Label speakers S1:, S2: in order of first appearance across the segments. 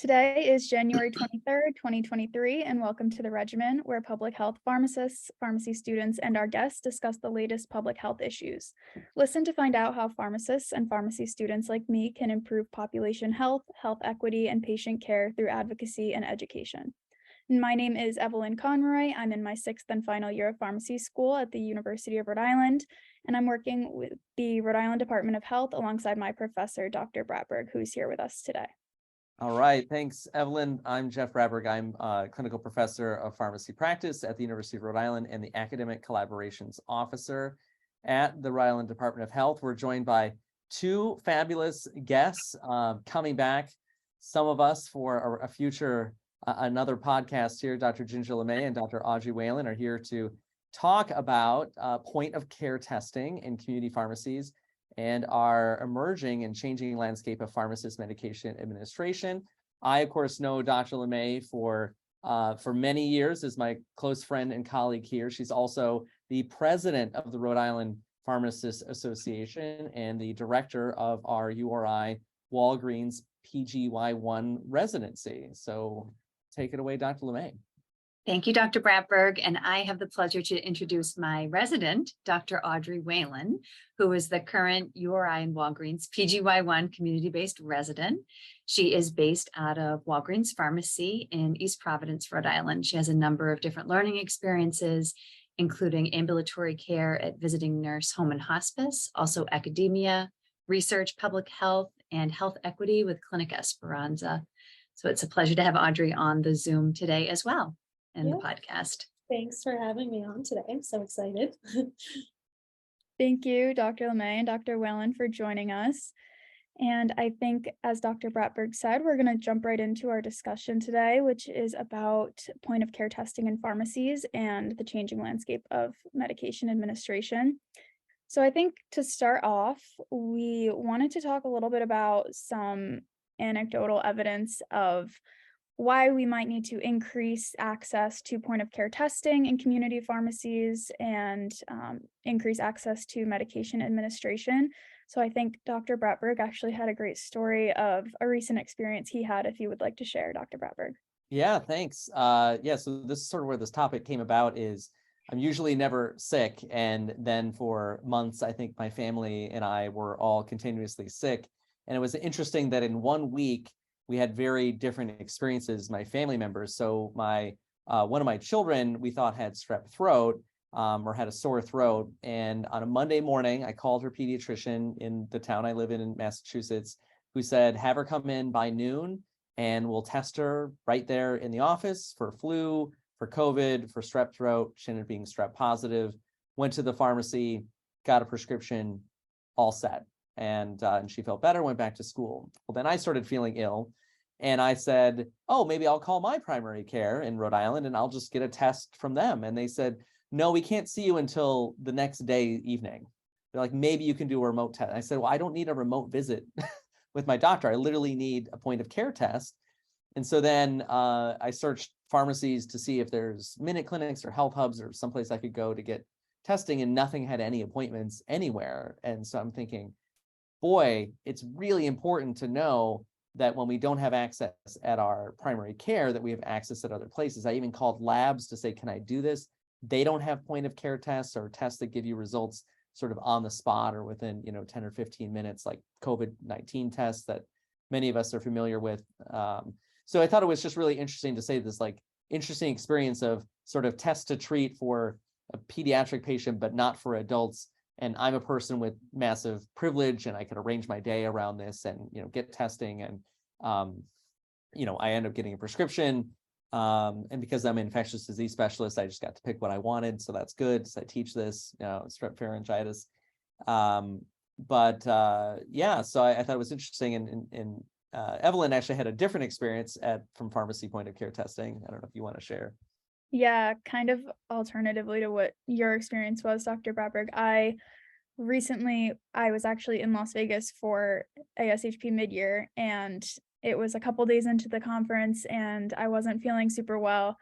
S1: Today is January 23rd, 2023, and welcome to the Regimen, where public health pharmacists, pharmacy students, and our guests discuss the latest public health issues. Listen to find out how pharmacists and pharmacy students like me can improve population health, health equity, and patient care through advocacy and education. My name is Evelyn Conroy. I'm in my sixth and final year of pharmacy school at the University of Rhode Island, and I'm working with the Rhode Island Department of Health alongside my professor, Dr. Bratberg, who's here with us today.
S2: All right, thanks, Evelyn. I'm Jeff Bratberg. I'm a clinical professor of pharmacy practice at the University of Rhode Island and the Academic Collaborations Officer at the Rhode Island Department of Health. We're joined by two fabulous guests coming back, some of us for a future, another podcast here. Dr. Ginger Lemay and Dr. Audrey Whalen are here to talk about point of care testing in community pharmacies and our emerging and changing landscape of pharmacist medication administration. I, of course, know Dr. Lemay for many years as my close friend and colleague here. She's also the president of the Rhode Island Pharmacists Association and the director of our URI Walgreens PGY1 residency. So take it away, Dr. Lemay.
S3: Thank you, Dr. Bratberg, and I have the pleasure to introduce my resident, Dr. Audrey Whalen, who is the current URI and Walgreens PGY1 community-based resident. She is based out of Walgreens Pharmacy in East Providence, Rhode Island. She has a number of different learning experiences, including ambulatory care at visiting nurse home and hospice, also academia, research, public health, and health equity with Clinic Esperanza. So it's a pleasure to have Audrey on the Zoom today as well. And the podcast.
S4: Thanks for having me on today. I'm so excited.
S1: Thank you, Dr. Lemay and Dr. Whalen, for joining us. And I think, as Dr. Bratberg said, we're going to jump right into our discussion today, which is about point of care testing in pharmacies and the changing landscape of medication administration. So I think to start off, we wanted to talk a little bit about some anecdotal evidence of why we might need to increase access to point of care testing in community pharmacies and increase access to medication administration. So I think Dr. Bratberg actually had a great story of a recent experience he had, if you would like to share, Dr. Bratberg.
S2: Yeah, thanks. So this is sort of where this topic came about is I'm usually never sick. And then for months, I think my family and I were all continuously sick. And it was interesting that in 1 week, we had very different experiences, my family members. So my one of my children, we thought had strep throat or had a sore throat. And on a Monday morning, I called her pediatrician in the town I live in Massachusetts, who said, have her come in by noon and we'll test her right there in the office for flu, for COVID, for strep throat. She ended up being strep positive, went to the pharmacy, got a prescription, all set. And she felt better, went back to school. Well, then I started feeling ill. And I said, oh, maybe I'll call my primary care in Rhode Island and I'll just get a test from them. And they said, no, we can't see you until the next day evening. They're like, maybe you can do a remote test. I said, well, I don't need a remote visit with my doctor. I literally need a point of care test. And so then I searched pharmacies to see if there's minute clinics or health hubs or someplace I could go to get testing, and nothing had any appointments anywhere. And so I'm thinking, boy, it's really important to know that when we don't have access at our primary care, that we have access at other places. I even called labs to say, can I do this? They don't have point of care tests or tests that give you results sort of on the spot or within 10 or 15 minutes, like COVID-19 tests that many of us are familiar with. So I thought it was just really interesting to say this like interesting experience of sort of test to treat for a pediatric patient, but not for adults. And I'm a person with massive privilege, and I could arrange my day around this and get testing. And I end up getting a prescription. And because I'm an infectious disease specialist, I just got to pick what I wanted, so that's good. So I teach this, strep pharyngitis. So I thought it was interesting. And Evelyn actually had a different experience from pharmacy point of care testing. I don't know if you want to share.
S1: Yeah, kind of alternatively to what your experience was, Dr. Bratberg. I was actually in Las Vegas for ASHP mid-year, and it was a couple days into the conference and I wasn't feeling super well.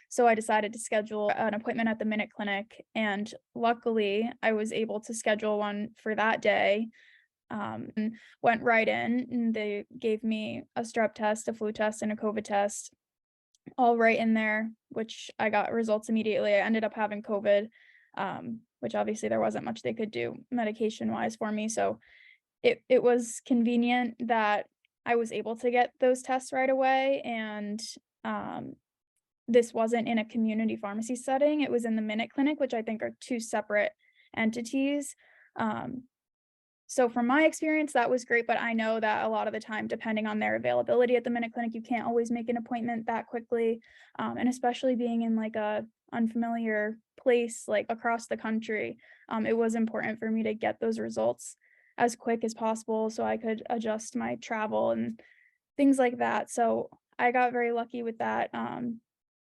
S1: So I decided to schedule an appointment at the Minute Clinic, and luckily I was able to schedule one for that day. and went right in, and they gave me a strep test, a flu test, and a COVID test, all right in there, which I got results immediately. I ended up having COVID, which obviously there wasn't much they could do medication-wise for me, so it was convenient that I was able to get those tests right away, and, um, this wasn't in a community pharmacy setting, it was in the Minute Clinic, which I think are 2 separate entities. Um, so from my experience, that was great, but I know that a lot of the time, depending on their availability at the Minute Clinic, you can't always make an appointment that quickly, and especially being in, like, a unfamiliar place, like, across the country, it was important for me to get those results as quick as possible so I could adjust my travel and things like that, so I got very lucky with that,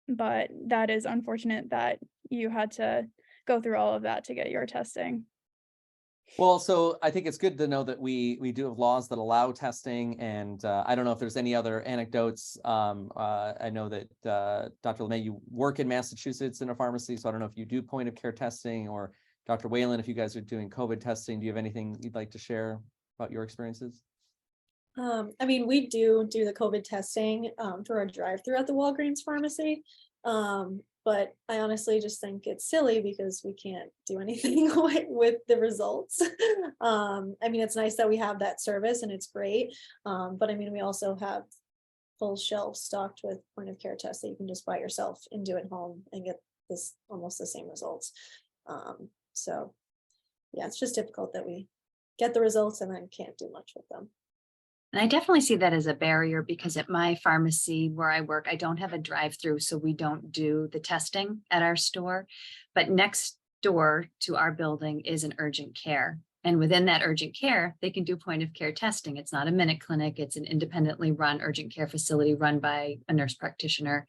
S1: but that is unfortunate that you had to go through all of that to get your testing.
S2: Well, so I think it's good to know that we do have laws that allow testing, and I don't know if there's any other anecdotes. I know that Dr. Lemay, you work in Massachusetts in a pharmacy, so I don't know if you do point of care testing, or Dr. Whalen, if you guys are doing COVID testing. Do you have anything you'd like to share about your experiences?
S4: I mean, we do the COVID testing through our drive-through at the Walgreens pharmacy. But I honestly just think it's silly because we can't do anything with the results. I mean, it's nice that we have that service and it's great. But I mean, we also have full shelves stocked with point of care tests that you can just buy yourself and do at home and get this almost the same results. So yeah, it's just difficult that we get the results and then can't do much with them.
S3: And I definitely see that as a barrier because at my pharmacy where I work, I don't have a drive-through, so we don't do the testing at our store. But next door to our building is an urgent care. And within that urgent care, they can do point of care testing. It's not a Minute Clinic, it's an independently run urgent care facility run by a nurse practitioner.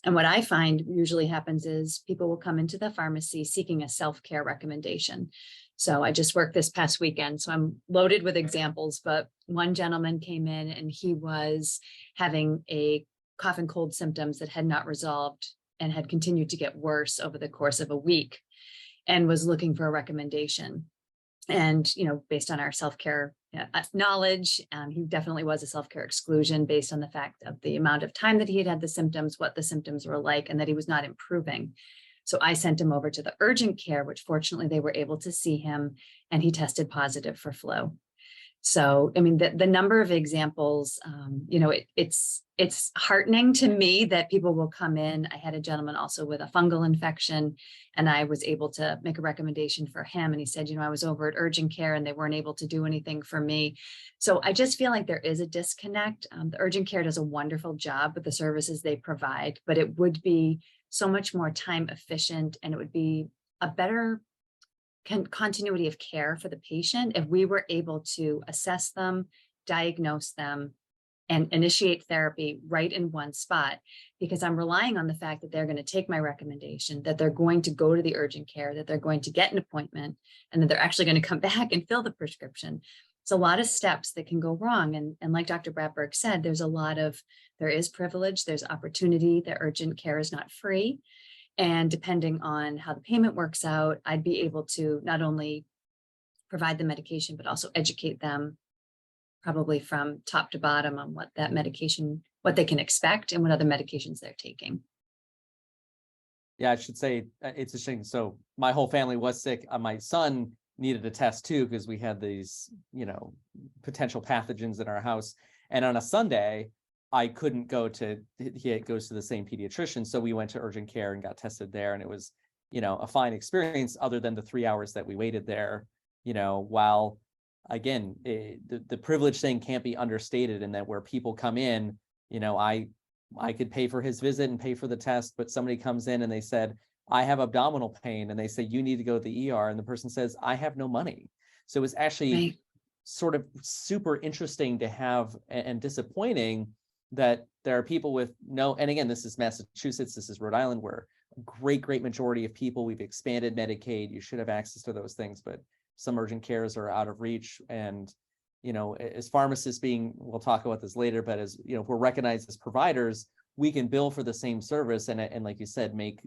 S3: And what I find usually happens is people will come into the pharmacy seeking a self-care recommendation. So I just worked this past weekend, so I'm loaded with examples, but one gentleman came in and he was having a cough and cold symptoms that had not resolved and had continued to get worse over the course of a week and was looking for a recommendation. And, you know, based on our self-care knowledge, he definitely was a self-care exclusion based on the fact of the amount of time that he had had the symptoms, what the symptoms were like, and that he was not improving. So I sent him over to the urgent care, which fortunately they were able to see him, and he tested positive for flu. So, I mean, the number of examples, you know, it's heartening to me that people will come in. I had a gentleman also with a fungal infection, and I was able to make a recommendation for him. And he said, you know, I was over at urgent care and they weren't able to do anything for me. So I just feel like there is a disconnect. The urgent care does a wonderful job with the services they provide, but it would be so much more time efficient, and it would be a better continuity of care for the patient if we were able to assess them, diagnose them, and initiate therapy right in one spot, because I'm relying on the fact that they're going to take my recommendation, that they're going to go to the urgent care, that they're going to get an appointment, and that they're actually going to come back and fill the prescription. It's a lot of steps that can go wrong. And like Dr. Bratberg said, there is privilege, there's opportunity. The urgent care is not free. And depending on how the payment works out, I'd be able to not only provide the medication, but also educate them probably from top to bottom on what that medication, what they can expect and what other medications they're taking.
S2: Yeah, I should say it's a shame. So my whole family was sick. My son needed a test too, because we had these, you know, potential pathogens in our house. And on a Sunday, I couldn't go to, he goes to the same pediatrician. So we went to urgent care and got tested there. And it was, you know, a fine experience other than the 3 hours that we waited there, you know, while again, the privilege thing can't be understated, in that where people come in, you know, I could pay for his visit and pay for the test, but somebody comes in and they said, I have abdominal pain, and they say, you need to go to the ER. And the person says, I have no money. So it was actually sort of super interesting to have, and disappointing that there are people with no, and again, this is Massachusetts, this is Rhode Island, where a great majority of people, we've expanded Medicaid, you should have access to those things, but some urgent cares are out of reach. And, you know, as pharmacists we'll talk about this later, but as, you know, if we're recognized as providers, we can bill for the same service and like you said, make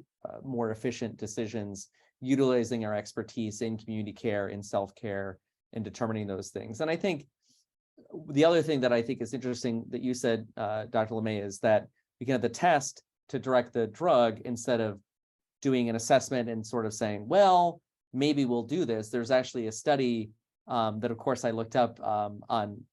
S2: more efficient decisions, utilizing our expertise in community care, in self-care, in determining those things. And I think the other thing that I think is interesting that you said, Dr. Lemay, is that we can have the test to direct the drug instead of doing an assessment and sort of saying, well, maybe we'll do this. There's actually a study that, of course, I looked up on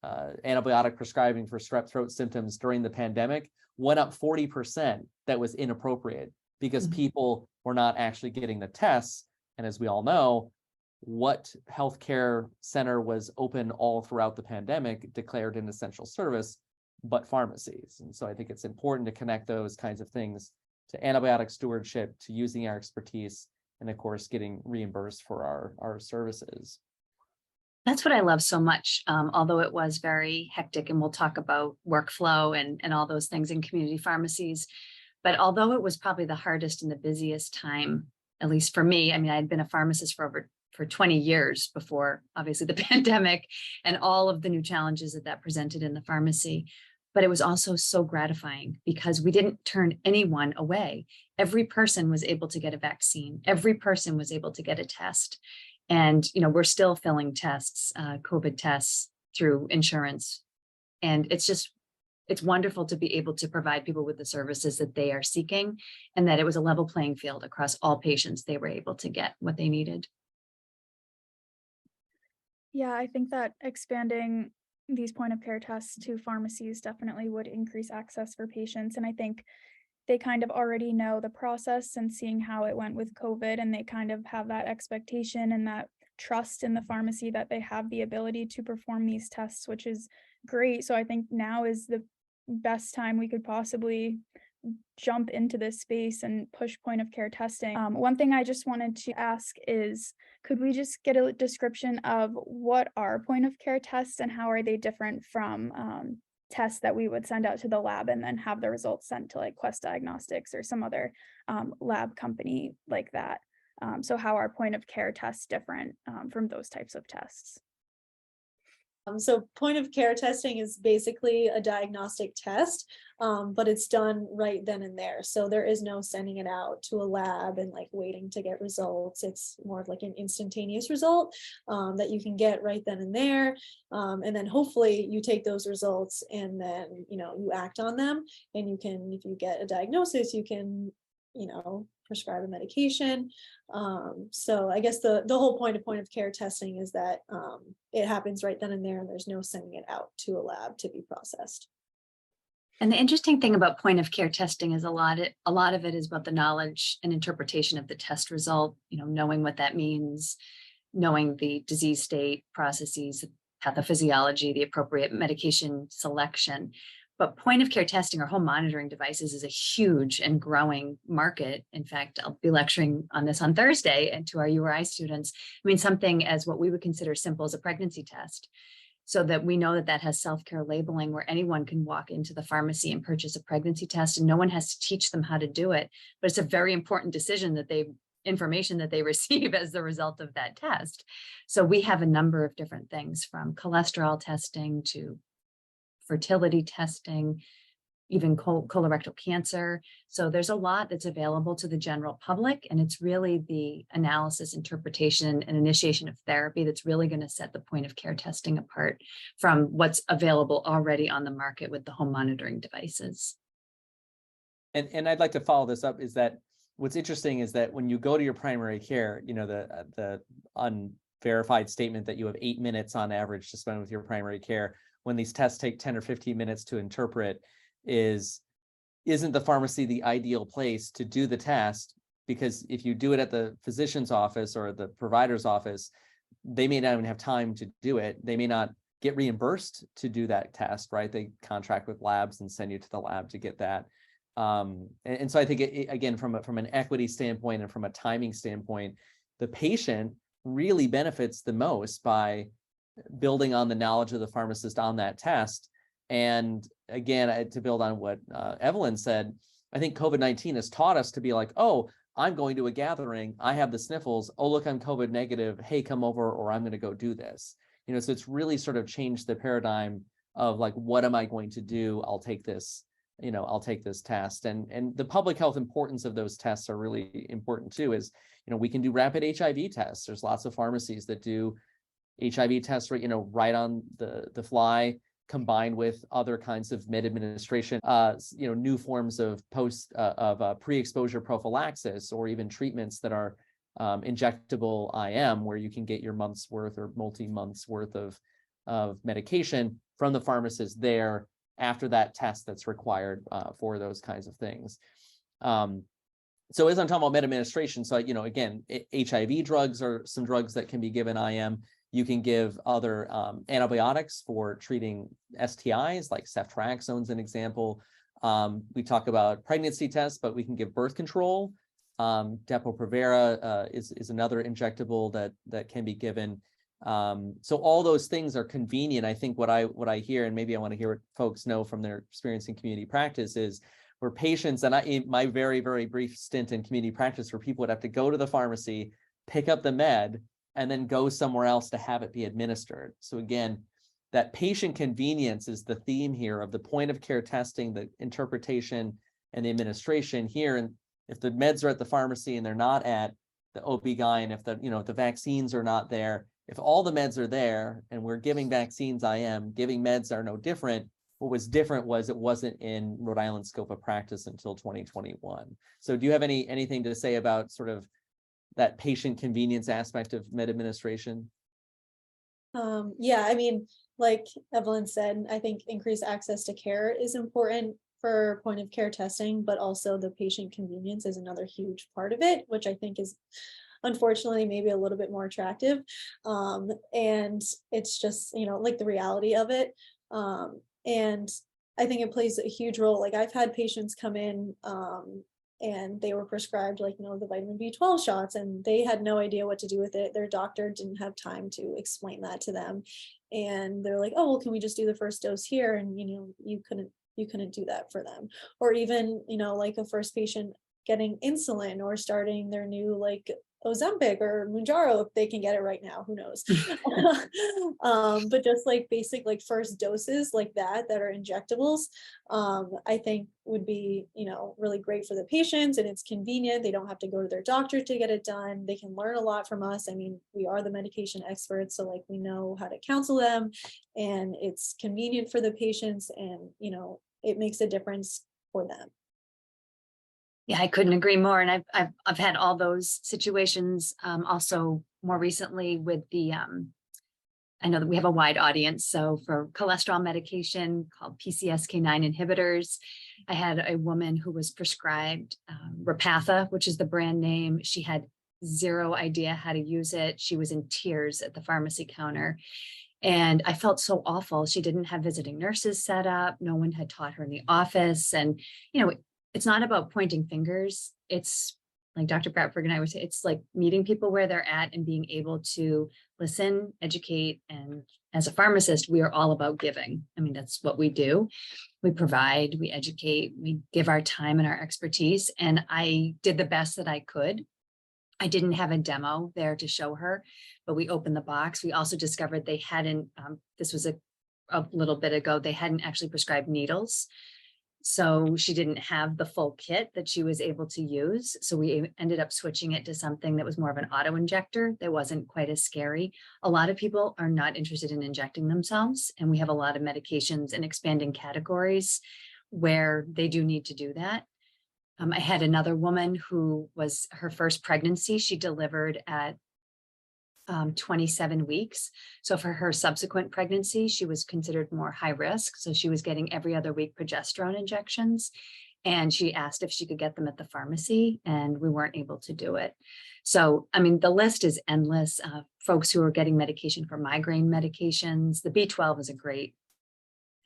S2: antibiotic prescribing for strep throat symptoms during the pandemic, went up 40%. That was inappropriate because people were not actually getting the tests. And as we all know, what healthcare center was open all throughout the pandemic declared an essential service, but pharmacies. And so I think it's important to connect those kinds of things to antibiotic stewardship, to using our expertise, and of course, getting reimbursed for our services.
S3: That's what I love so much, although it was very hectic, and we'll talk about workflow and all those things in community pharmacies. But although it was probably the hardest and the busiest time, at least for me, I mean, I'd been a pharmacist for 20 years before, obviously, the pandemic and all of the new challenges that presented in the pharmacy. But it was also so gratifying because we didn't turn anyone away. Every person was able to get a vaccine. Every person was able to get a test. And, you know, we're still filling tests, COVID tests through insurance. And it's wonderful to be able to provide people with the services that they are seeking, and that it was a level playing field across all patients. They were able to get what they needed.
S1: Yeah, I think that expanding these point of care tests to pharmacies definitely would increase access for patients. And I think they kind of already know the process and seeing how it went with COVID, and they kind of have that expectation and that trust in the pharmacy that they have the ability to perform these tests, which is great. So I think now is the best time we could possibly jump into this space and push point of care testing. One thing I just wanted to ask is, could we just get a description of what are point of care tests and how are they different from tests that we would send out to the lab and then have the results sent to like Quest Diagnostics or some other lab company like that? So how are point of care tests different from those types of tests?
S4: So point of care testing is basically a diagnostic test, but it's done right then and there. So there is no sending it out to a lab and like waiting to get results. It's more of like an instantaneous result that you can get right then and there. And then hopefully you take those results and then, you know, you act on them, and you can, if you get a diagnosis, you can, you know, prescribe a medication. So I guess the whole point of care testing is that it happens right then and there, and there's no sending it out to a lab to be processed.
S3: And the interesting thing about point of care testing is a lot of it is about the knowledge and interpretation of the test result, you know, knowing what that means, knowing the disease state, processes, pathophysiology, the appropriate medication selection. But point of care testing or home monitoring devices is a huge and growing market. In fact, I'll be lecturing on this on Thursday and to our URI students. I mean, something as what we would consider simple as a pregnancy test, so that we know that that has self-care labeling where anyone can walk into the pharmacy and purchase a pregnancy test, and no one has to teach them how to do it. But it's a very important decision that information that they receive as the result of that test. So we have a number of different things, from cholesterol testing to fertility testing, even colorectal cancer. So there's a lot that's available to the general public, and it's really the analysis, interpretation, and initiation of therapy that's really going to set the point of care testing apart from what's available already on the market with the home monitoring devices.
S2: And I'd like to follow this up, is that what's interesting is that when you go to your primary care, you know, the unverified statement that you have 8 minutes on average to spend with your primary care, when these tests take 10 or 15 minutes to interpret, isn't the pharmacy the ideal place to do the test? Because if you do it at the physician's office or the provider's office, they may not even have time to do it. They may not get reimbursed to do that test, right? They contract with labs and send you to the lab to get that. And so I think, again, from an equity standpoint and from a timing standpoint, the patient really benefits the most by building on the knowledge of the pharmacist on that test. And again, to build on what Evelyn said, I think COVID-19 has taught us to be like, oh, I'm going to a gathering, I have the sniffles, oh, look, I'm COVID negative, hey, come over, or I'm going to go do this. You know, so it's really sort of changed the paradigm of like, what am I going to do? I'll take this, you know, I'll take this test. And the public health importance of those tests are really important too, is, you know, we can do rapid HIV tests. There's lots of pharmacies that do HIV tests, right on the fly, combined with other kinds of med administration, new forms of pre-exposure prophylaxis, or even treatments that are injectable IM, where you can get your month's worth or multi-months worth of medication from the pharmacist there after that test that's required for those kinds of things. So as I'm talking about med administration, so, again, HIV drugs are some drugs that can be given IM. You can give other antibiotics for treating STIs, like ceftriaxone's an example. We talk about pregnancy tests, but we can give birth control. Depo-Provera is another injectable that can be given. So all those things are convenient. I think what I hear, and maybe I want to hear what folks know from their experience in community practice, is where patients, and my very, very brief stint in community practice, where people would have to go to the pharmacy, pick up the med, and then go somewhere else to have it be administered. So again, that patient convenience is the theme here of the point of care testing, the interpretation, and the administration here. And if the meds are at the pharmacy and they're not at the OB-GYN, if the vaccines are not there, if all the meds are there and we're giving vaccines IM, giving meds are no different. What was different was it wasn't in Rhode Island's scope of practice until 2021. So do you have anything to say about sort of that patient convenience aspect of med administration?
S4: Yeah, I mean, like Evelyn said, I think increased access to care is important for point of care testing, but also the patient convenience is another huge part of it, which I think is unfortunately maybe a little bit more attractive. And it's just, like the reality of it. And I think it plays a huge role. Like I've had patients come in and they were prescribed the vitamin B12 shots, and they had no idea what to do with it. Their doctor didn't have time to explain that to them. And they're like, oh, well, can we just do the first dose here? And, you couldn't do that for them. Or even, like a first patient getting insulin or starting their new Ozempic or Mounjaro, if they can get it right now, who knows? But just basic first doses that are injectables, I think would be really great for the patients, and it's convenient. They don't have to go to their doctor to get it done. They can learn a lot from us. I mean, we are the medication experts, so we know how to counsel them, and it's convenient for the patients, and it makes a difference for them.
S3: Yeah, I couldn't agree more. And I've had all those situations. Also more recently with the, I know that we have a wide audience. So for cholesterol medication called PCSK9 inhibitors, I had a woman who was prescribed Repatha, which is the brand name. She had zero idea how to use it. She was in tears at the pharmacy counter. And I felt so awful. She didn't have visiting nurses set up. No one had taught her in the office. And, it's not about pointing fingers. It's like Dr. Bradford and I would say, it's like meeting people where they're at and being able to listen, educate. And as a pharmacist, we are all about giving. I mean, that's what we do. We provide, we educate, we give our time and our expertise. And I did the best that I could. I didn't have a demo there to show her, but we opened the box. We also discovered they hadn't, this was a little bit ago, they hadn't actually prescribed needles. So she didn't have the full kit that she was able to use. So we ended up switching it to something that was more of an auto injector that wasn't quite as scary. A lot of people are not interested in injecting themselves. And we have a lot of medications in expanding categories where they do need to do that. I had another woman who was her first pregnancy. She delivered at 27 weeks. So for her subsequent pregnancy, she was considered more high risk. So she was getting every other week progesterone injections. And she asked if she could get them at the pharmacy, and we weren't able to do it. So, I mean, the list is endless. Folks who are getting medication for migraine medications, the B12 is a great,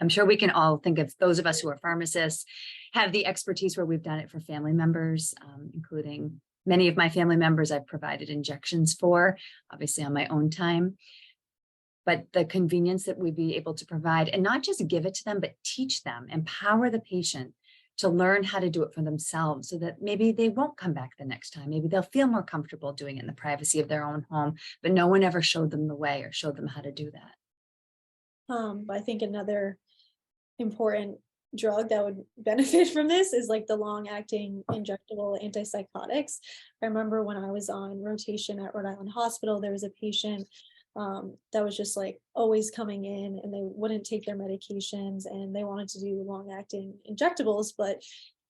S3: I'm sure we can all think of those of us who are pharmacists, have the expertise where we've done it for family members, including many of my family members I've provided injections for, obviously on my own time. But the convenience that we'd be able to provide, and not just give it to them, but teach them, empower the patient to learn how to do it for themselves so that maybe they won't come back the next time. Maybe they'll feel more comfortable doing it in the privacy of their own home, but no one ever showed them the way or showed them how to do that.
S4: I think another important drug that would benefit from this is the long-acting injectable antipsychotics. I remember when I was on rotation at Rhode Island Hospital, there was a patient that was just like always coming in, and they wouldn't take their medications, and they wanted to do long acting injectables, but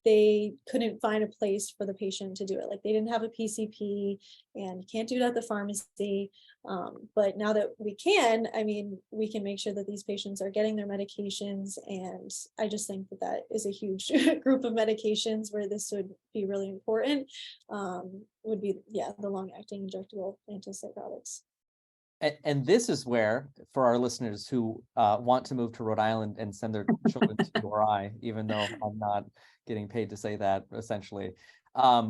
S4: they couldn't find a place for the patient to do it. Like they didn't have a PCP, and you can't do it at the pharmacy. But now that we can, I mean, we can make sure that these patients are getting their medications. And I just think that that is a huge group of medications where this would be really important. Would be, yeah, the long acting injectable antipsychotics.
S2: And this is where, for our listeners who want to move to Rhode Island and send their children to URI, even though I'm not getting paid to say that, essentially,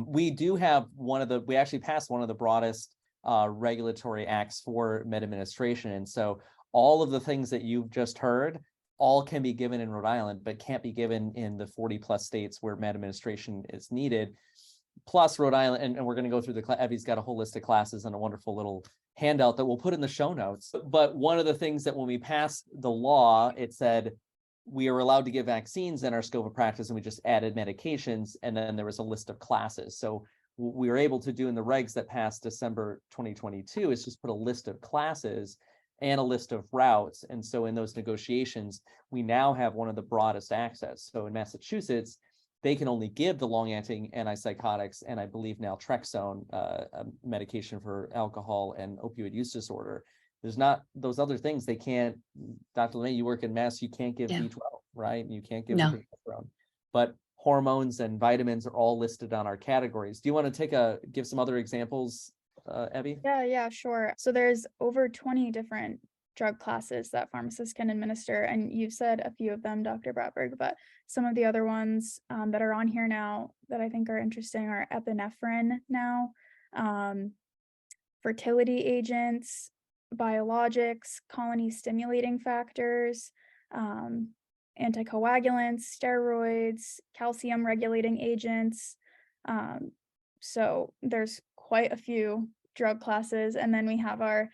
S2: we do have we actually passed one of the broadest regulatory acts for med administration. And so all of the things that you've just heard, all can be given in Rhode Island, but can't be given in the 40 plus states where med administration is needed. Plus Rhode Island, and we're going to go through Evie's got a whole list of classes and a wonderful little handout that we'll put in the show notes. But one of the things that when we passed the law, it said we are allowed to give vaccines in our scope of practice, and we just added medications, and then there was a list of classes. So we were able to do in the regs that passed December 2022 is just put a list of classes and a list of routes. And so in those negotiations, we now have one of the broadest access. So in Massachusetts, they can only give the long-acting antipsychotics and I believe naltrexone, a medication for alcohol and opioid use disorder. There's not those other things they can't. Dr. Lemay, you work in Mass, you can't give B12, right? You can't give progesterone. But hormones and vitamins are all listed on our categories. Do you want to give some other examples, Evie?
S1: Yeah, sure. So there's over 20 different drug classes that pharmacists can administer, and you've said a few of them, Dr. Bratberg, but some of the other ones that are on here now that I think are interesting are epinephrine now, fertility agents, biologics, colony stimulating factors, anticoagulants, steroids, calcium regulating agents. So there's quite a few drug classes. And then we have our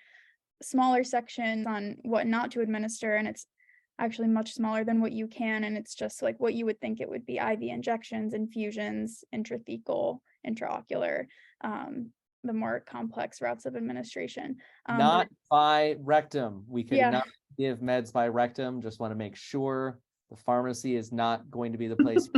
S1: smaller section on what not to administer, and it's actually much smaller than what you can, and it's just like what you would think it would be: IV injections, infusions, intrathecal, intraocular, the more complex routes of administration.
S2: Not by rectum. We could
S1: Yeah.
S2: not give meds by rectum. Just want to make sure the pharmacy is not going to be the place.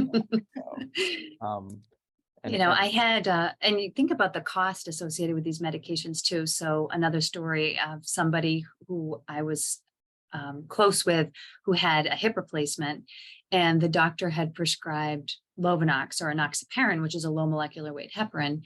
S3: I had, and you think about the cost associated with these medications too. So another story of somebody who I was close with who had a hip replacement, and the doctor had prescribed Lovenox or enoxaparin, which is a low molecular weight heparin.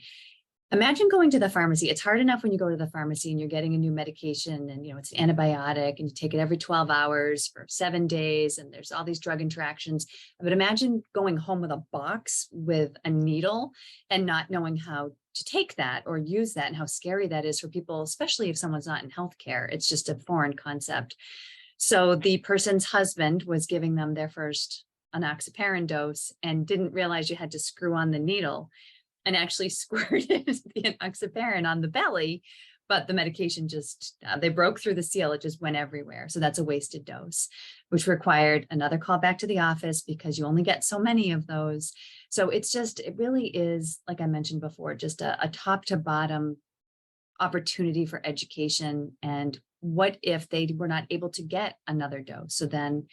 S3: Imagine going to the pharmacy. It's hard enough when you go to the pharmacy and you're getting a new medication and, it's an antibiotic and you take it every 12 hours for 7 days and there's all these drug interactions. But imagine going home with a box with a needle and not knowing how to take that or use that, and how scary that is for people, especially if someone's not in healthcare. It's just a foreign concept. So the person's husband was giving them their first enoxaparin dose and didn't realize you had to screw on the needle, and actually squirted the enoxaparin on the belly, but the medication just, they broke through the seal. It just went everywhere. So that's a wasted dose, which required another call back to the office because you only get so many of those. So it really is, like I mentioned before, just a top to bottom opportunity for education. And what if they were not able to get another dose? So then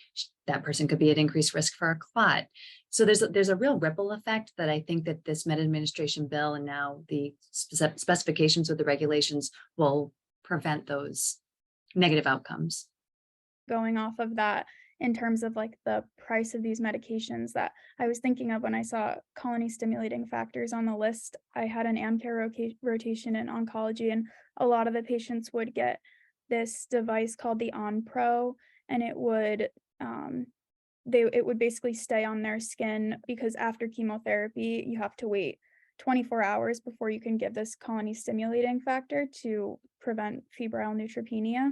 S3: that person could be at increased risk for a clot. So there's a real ripple effect that I think that this med administration bill and now the specifications with the regulations will prevent those negative outcomes.
S1: Going off of that, in terms of like the price of these medications that I was thinking of when I saw colony stimulating factors on the list, I had an AmCare rotation in oncology, and a lot of the patients would get this device called the OnPro, and it would basically stay on their skin, because after chemotherapy you have to wait 24 hours before you can give this colony stimulating factor to prevent febrile neutropenia.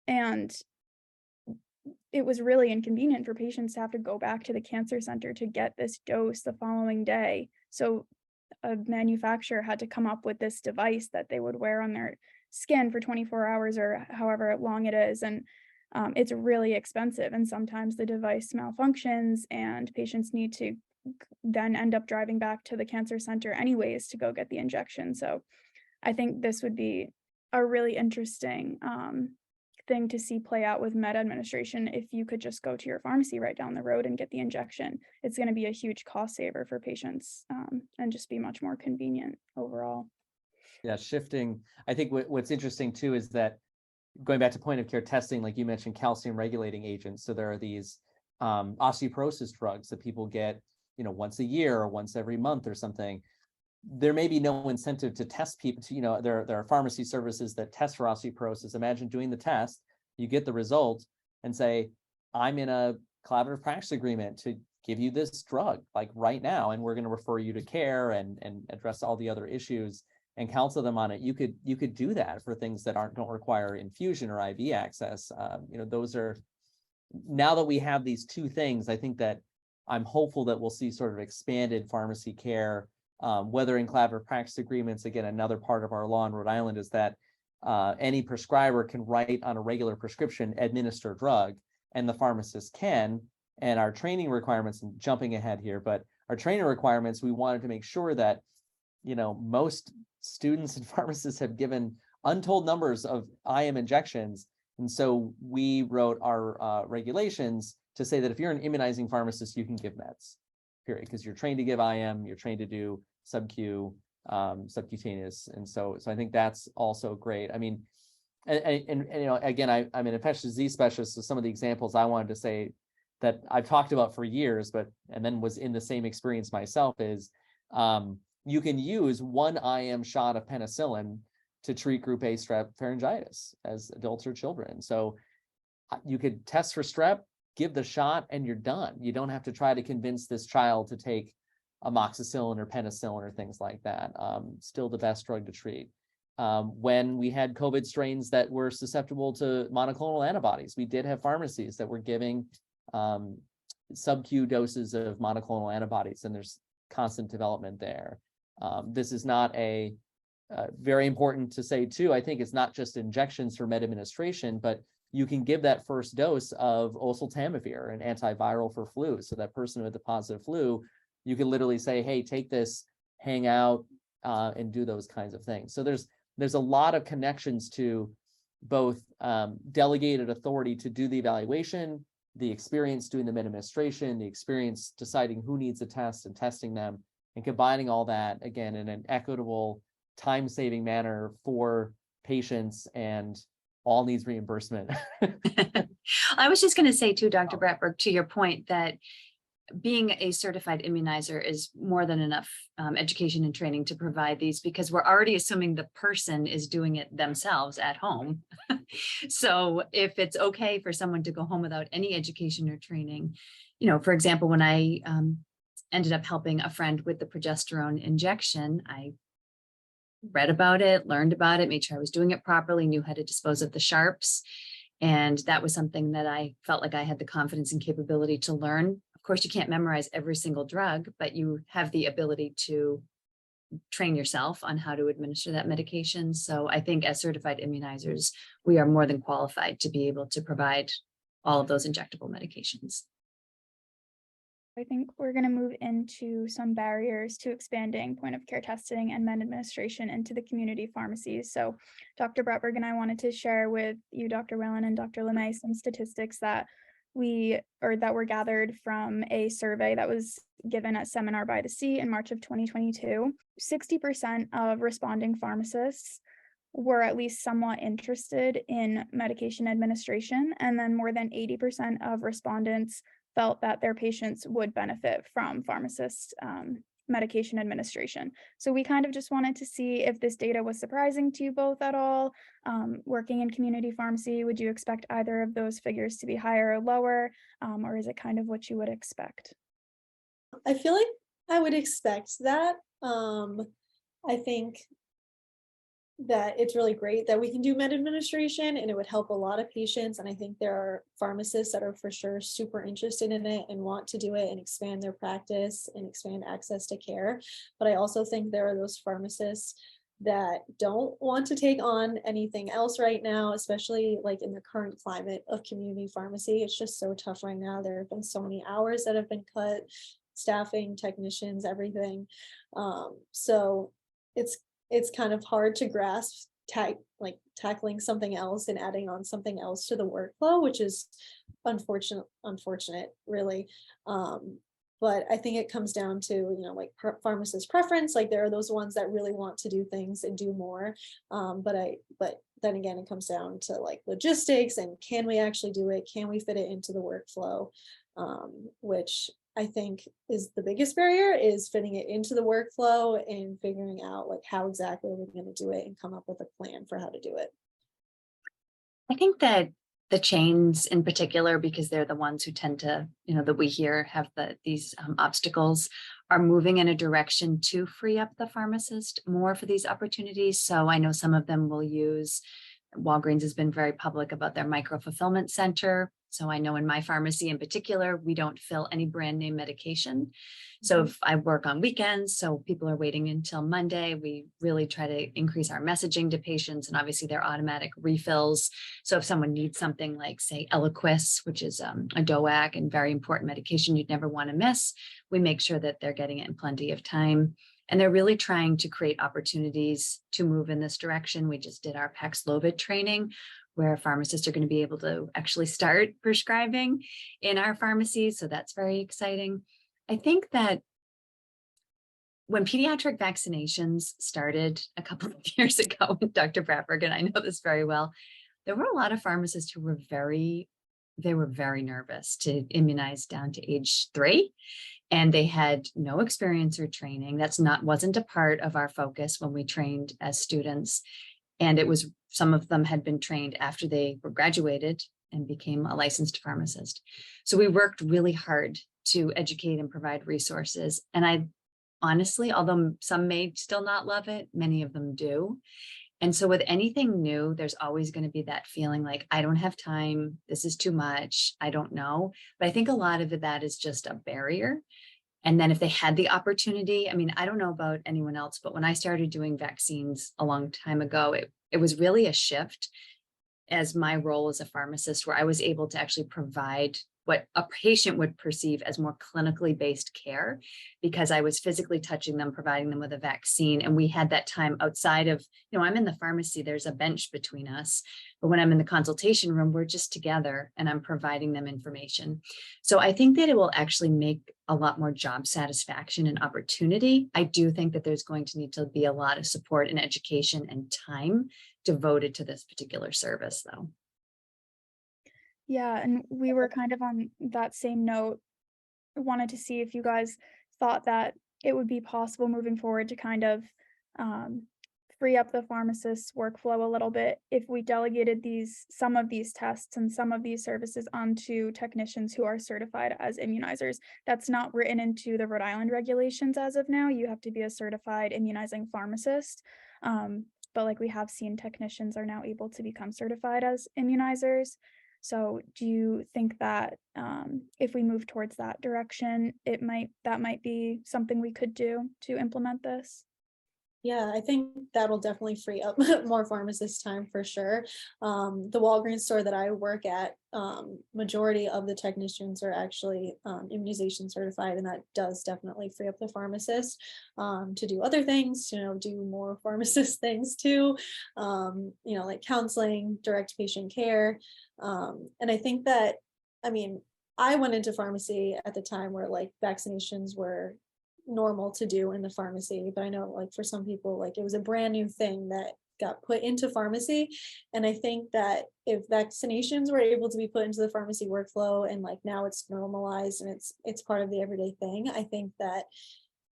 S1: And it was really inconvenient for patients to have to go back to the cancer center to get this dose the following day. So a manufacturer had to come up with this device that they would wear on their skin for 24 hours or however long it is. And it's really expensive. And sometimes the device malfunctions and patients need to then end up driving back to the cancer center anyways to go get the injection. So I think this would be a really interesting thing to see play out with med administration. If you could just go to your pharmacy right down the road and get the injection, it's going to be a huge cost saver for patients, and just be much more convenient overall.
S2: Yeah, shifting. I think what's interesting too is that going back to point of care testing, like you mentioned, calcium regulating agents. So there are these osteoporosis drugs that people get, once a year or once every month or something. There may be no incentive to test people. There are pharmacy services that test for osteoporosis. Imagine doing the test, you get the result, and say, I'm in a collaborative practice agreement to give you this drug like right now, and we're going to refer you to care and address all the other issues and counsel them on it. You could do that for things that don't require infusion or IV access. Those are, now that we have these two things, I think that I'm hopeful that we'll see sort of expanded pharmacy care, whether in collaborative practice agreements. Again, another part of our law in Rhode Island is that any prescriber can write on a regular prescription, administer drug, and the pharmacist can. And our training requirements, and jumping ahead here, but our training requirements, we wanted to make sure that, most students and pharmacists have given untold numbers of IM injections. And so we wrote our regulations to say that if you're an immunizing pharmacist, you can give meds, period, because you're trained to give IM, you're trained to do sub-Q, subcutaneous. And so I think that's also great. I mean, and again, I'm an infectious disease specialist, so some of the examples I wanted to say that I've talked about for years, and then was in the same experience myself is, you can use one IM shot of penicillin to treat group A strep pharyngitis as adults or children. So you could test for strep, give the shot, and you're done. You don't have to try to convince this child to take amoxicillin or penicillin or things like that. Still the best drug to treat. When we had COVID strains that were susceptible to monoclonal antibodies, we did have pharmacies that were giving sub-Q doses of monoclonal antibodies, and there's constant development there. This is not very important to say too. I think it's not just injections for med administration, but you can give that first dose of oseltamivir, an antiviral for flu. So that person with the positive flu, you can literally say, hey, take this, hang out, and do those kinds of things. So there's a lot of connections to both delegated authority to do the evaluation, the experience doing the med administration, the experience deciding who needs a test and testing them, and combining all that, again, in an equitable, time-saving manner for patients, and all needs reimbursement.
S3: I was just going to say too, Dr. Bratberg, to your point that being a certified immunizer is more than enough education and training to provide these, because we're already assuming the person is doing it themselves at home. So if it's okay for someone to go home without any education or training, for example, when I ended up helping a friend with the progesterone injection, I read about it, learned about it, made sure I was doing it properly, knew how to dispose of the sharps. And that was something that I felt like I had the confidence and capability to learn. Of course, you can't memorize every single drug, but you have the ability to train yourself on how to administer that medication. So I think as certified immunizers, we are more than qualified to be able to provide all of those injectable medications.
S1: I think we're going to move into some barriers to expanding point of care testing and med administration into the community pharmacies. So Dr. Bratberg and I wanted to share with you, Dr. Whalen and Dr. Lemay, some statistics that were gathered from a survey that was given at Seminar by the Sea in March of 2022. 60% of responding pharmacists were at least somewhat interested in medication administration, and then more than 80% of respondents felt that their patients would benefit from pharmacist medication administration. So we kind of just wanted to see if this data was surprising to you both at all. Working in community pharmacy, would you expect either of those figures to be higher or lower, or is it kind of what you would expect?
S4: I feel like I would expect that. I think that it's really great that we can do med administration, and it would help a lot of patients. And I think there are pharmacists that are for sure super interested in it and want to do it and expand their practice and expand access to care. But I also think there are those pharmacists that don't want to take on anything else right now, especially like in the current climate of community pharmacy. It's just so tough right now. There have been so many hours that have been cut, staffing, technicians, everything. So it's kind of hard to grasp tackling something else and adding on something else to the workflow, which is unfortunate, really. But I think it comes down to, like pharmacist preference. Like there are those ones that really want to do things and do more. But then again, it comes down to like logistics and can we actually do it? Can we fit it into the workflow? Which I think is the biggest barrier, is fitting it into the workflow and figuring out like how exactly we're going to do it and come up with a plan for how to do it.
S3: I think that the chains in particular, because they're the ones who tend to, that we hear have these obstacles, are moving in a direction to free up the pharmacist more for these opportunities. So I know some of them will use, Walgreens has been very public about their micro fulfillment center. So I know in my pharmacy in particular, we don't fill any brand name medication. So if I work on weekends, so people are waiting until Monday, we really try to increase our messaging to patients, and obviously they're automatic refills. So if someone needs something like, say, Eliquis, which is a DOAC and very important medication you'd never want to miss, we make sure that they're getting it in plenty of time. And they're really trying to create opportunities to move in this direction. We just did our Paxlovid training, where pharmacists are going to be able to actually start prescribing in our pharmacies. So that's very exciting. I think that when pediatric vaccinations started a couple of years ago, Dr. Bratberg, and I know this very well, there were a lot of pharmacists who were very nervous to immunize down to age 3. And they had no experience or training. Wasn't a part of our focus when we trained as students. And some of them had been trained after they were graduated and became a licensed pharmacist. So we worked really hard to educate and provide resources. And I honestly, although some may still not love it, many of them do. And so with anything new, there's always going to be that feeling like, I don't have time, this is too much, I don't know. But I think a lot of that is just a barrier. And then if they had the opportunity, I mean, I don't know about anyone else, but when I started doing vaccines a long time ago, it was really a shift as my role as a pharmacist, where I was able to actually provide what a patient would perceive as more clinically based care, because I was physically touching them, providing them with a vaccine. And we had that time outside of, I'm in the pharmacy, there's a bench between us. But when I'm in the consultation room, we're just together and I'm providing them information. So I think that it will actually make a lot more job satisfaction and opportunity. I do think that there's going to need to be a lot of support and education and time devoted to this particular service, though.
S1: Yeah, and we were kind of on that same note. I wanted to see if you guys thought that it would be possible moving forward to kind of free up the pharmacist's workflow a little bit if we delegated some of these tests and some of these services onto technicians who are certified as immunizers. That's not written into the Rhode Island regulations as of now. You have to be a certified immunizing pharmacist. But like we have seen, technicians are now able to become certified as immunizers. So do you think that if we move towards that direction, that might be something we could do to implement this?
S4: Yeah, I think that'll definitely free up more pharmacist time for sure. The Walgreens store that I work at, majority of the technicians are actually immunization certified, and that does definitely free up the pharmacist to do other things, do more pharmacist things too, like counseling, direct patient care. And I think that, I went into pharmacy at the time where like vaccinations were normal to do in the pharmacy, but I know like for some people, like it was a brand new thing that got put into pharmacy. And I think that if vaccinations were able to be put into the pharmacy workflow and like now it's normalized and it's part of the everyday thing, I think that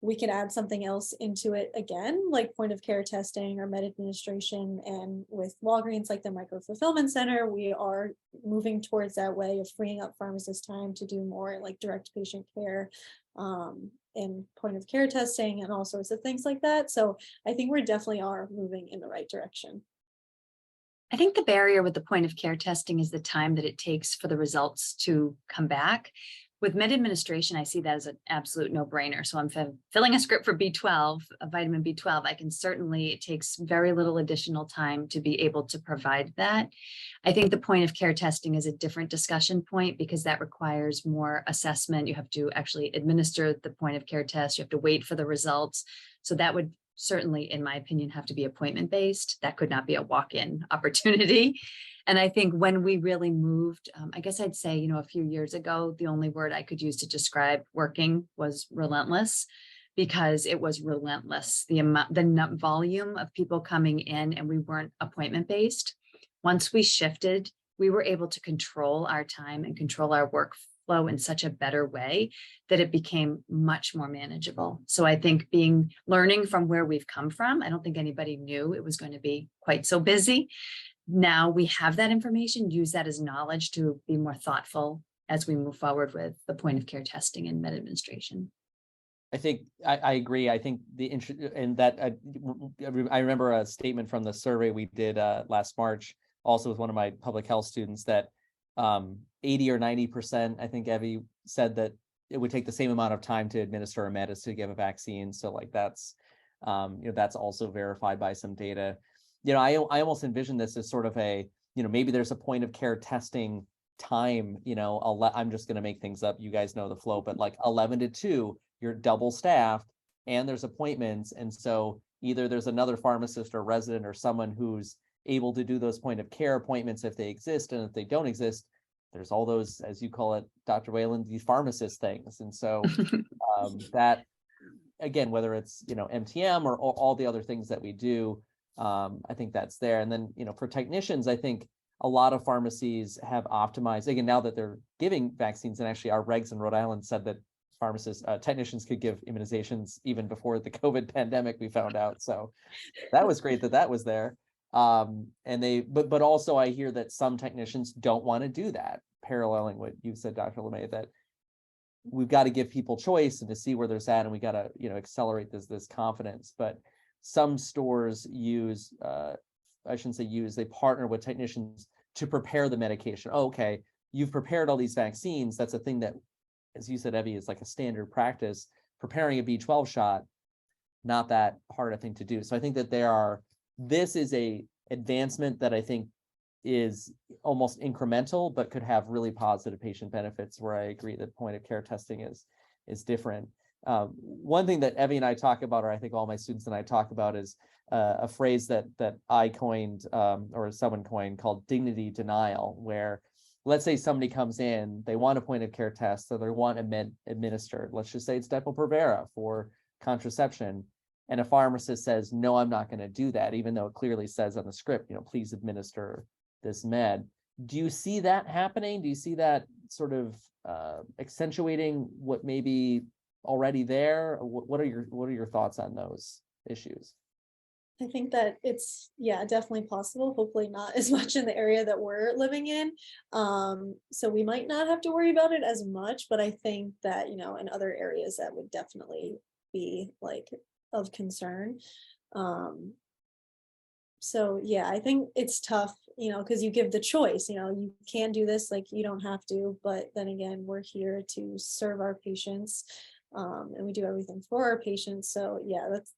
S4: we could add something else into it again, like point of care testing or med administration. And with Walgreens, like the micro fulfillment center, we are moving towards that way of freeing up pharmacist time to do more like direct patient care and point of care testing and all sorts of things like that. So I think we definitely are moving in the right direction.
S3: I think the barrier with the point of care testing is the time that it takes for the results to come back. With med administration, I see that as an absolute no-brainer. So I'm filling a script for B12, a vitamin B12. It takes very little additional time to be able to provide that. I think the point of care testing is a different discussion point because that requires more assessment. You have to actually administer the point of care test. You have to wait for the results. So that would certainly, in my opinion, have to be appointment-based. That could not be a walk-in opportunity. And I think when we really moved, I guess I'd say, you know, a few years ago, the only word I could use to describe working was relentless, because it was relentless. The volume of people coming in, and we weren't appointment-based. Once we shifted, we were able to control our time and control our workflow in such a better way that it became much more manageable. So I think learning from where we've come from, I don't think anybody knew it was going to be quite so busy. Now we have that information, use that as knowledge to be more thoughtful as we move forward with the point of care testing and med administration.
S2: I think I agree. I think I remember a statement from the survey we did last March, also with one of my public health students, that 80 or 90%, I think Evie said that it would take the same amount of time to administer a med as to give a vaccine. So like that's, that's also verified by some data. I almost envision this as sort of a, maybe there's a point of care testing time, I'm just going to make things up. You guys know the flow, but like 11 to 2, you're double staffed and there's appointments. And so either there's another pharmacist or resident or someone who's able to do those point of care appointments if they exist. And if they don't exist, there's all those, as you call it, Dr. Whalen, these pharmacist things. And so that, again, whether it's, MTM or all the other things that we do, I think that's there. And then, for technicians, I think a lot of pharmacies have optimized, again, now that they're giving vaccines, and actually our regs in Rhode Island said that technicians could give immunizations even before the COVID pandemic, we found out. So that was great that was there. But also I hear that some technicians don't want to do that, paralleling what you said, Dr. Lemay, that we've got to give people choice and to see where they're at, and we got to, accelerate this confidence. But some stores use, I shouldn't say use, they partner with technicians to prepare the medication. Oh, okay, you've prepared all these vaccines. That's a thing that, as you said, Evie, is like a standard practice. Preparing a B12 shot, not that hard a thing to do. So I think that this is a advancement that I think is almost incremental, but could have really positive patient benefits, where I agree that point of care testing is different. One thing that Evie and I talk about, or I think all my students and I talk about, is a phrase that I coined, or someone coined, called dignity denial, where let's say somebody comes in, they want a point of care test, so they want a med administered. Let's just say it's Depo-Provera for contraception. And a pharmacist says, no, I'm not going to do that, even though it clearly says on the script, please administer this med. Do you see that happening? Do you see that sort of accentuating what may be already there? What are your thoughts on those issues?
S4: I think that it's, definitely possible. Hopefully not as much in the area that we're living in. So we might not have to worry about it as much, but I think that, in other areas that would definitely be like of concern. So I think it's tough, because you give the choice, you can do this, like you don't have to, but then again, we're here to serve our patients, and we do everything for our patients. So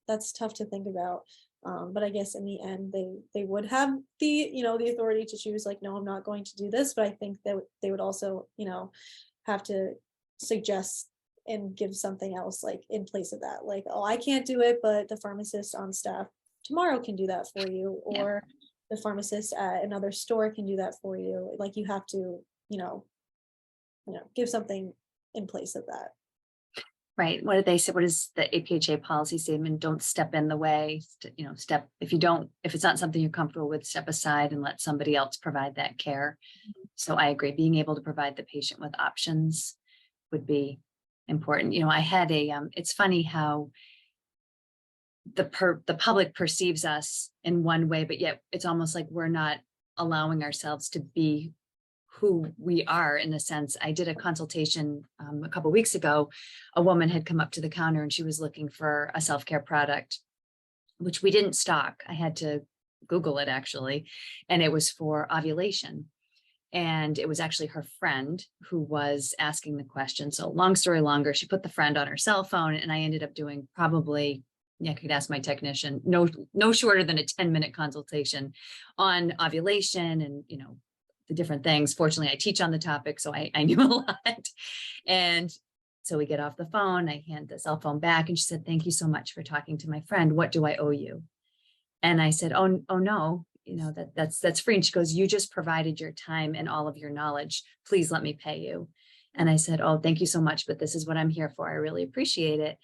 S4: that's tough to think about. But I guess in the end, they would have the, the authority to choose, like, no, I'm not going to do this. But I think that they would also, have to suggest and give something else like in place of that, like, oh, I can't do it, but the pharmacist on staff tomorrow can do that for you, or the pharmacist at another store can do that for you. Like, you have to, give something in place of that.
S3: Right. What did they say? What is the APHA policy statement? Don't step in the way, if it's not something you're comfortable with, step aside and let somebody else provide that care. So I agree. Being able to provide the patient with options would be important. I had it's funny how the public perceives us in one way, but yet it's almost like we're not allowing ourselves to be who we are. In a sense, I did a consultation a couple of weeks ago. A woman had come up to the counter and she was looking for a self-care product, which we didn't stock. I had to Google it actually, and it was for ovulation. And it was actually her friend who was asking the question. So long story longer, she put the friend on her cell phone, and I ended up doing probably, I could ask my technician, no shorter than a 10-minute consultation on ovulation and, the different things. Fortunately, I teach on the topic, so I knew a lot. And So we get off the phone, I hand the cell phone back, and she said, "Thank you so much for talking to my friend. What do I owe you?" And I said, oh no, that's free. And she goes, "You just provided your time and all of your knowledge. Please let me pay you." And I said, "Oh, thank you so much, but this is what I'm here for. I really appreciate it."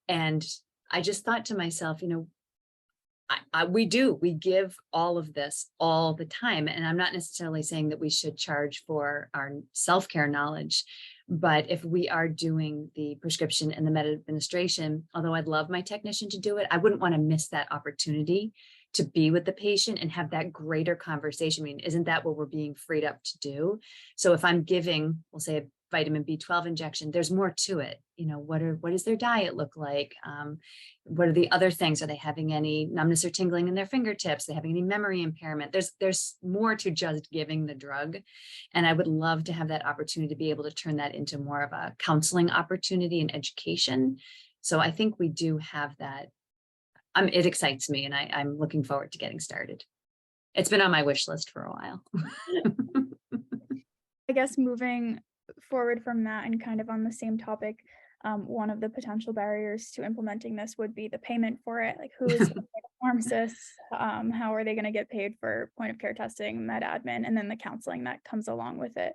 S3: And I just thought to myself, we give all of this all the time. And I'm not necessarily saying that we should charge for our self-care knowledge, but if we are doing the prescription and the med administration, although I'd love my technician to do it, I wouldn't want to miss that opportunity to be with the patient and have that greater conversation. I mean, isn't that what we're being freed up to do? So if I'm giving, we'll say, a vitamin B12 injection, there's more to it. What does their diet look like? What are the other things? Are they having any numbness or tingling in their fingertips? Are they having any memory impairment? There's more to just giving the drug. And I would love to have that opportunity to be able to turn that into more of a counseling opportunity and education. So I think we do have that. It excites me, and I'm looking forward to getting started. It's been on my wish list for a while.
S1: I guess moving forward from that and kind of on the same topic, one of the potential barriers to implementing this would be the payment for it. Like, who is the pharmacist? How are they going to get paid for point of care testing, med admin, and then the counseling that comes along with it?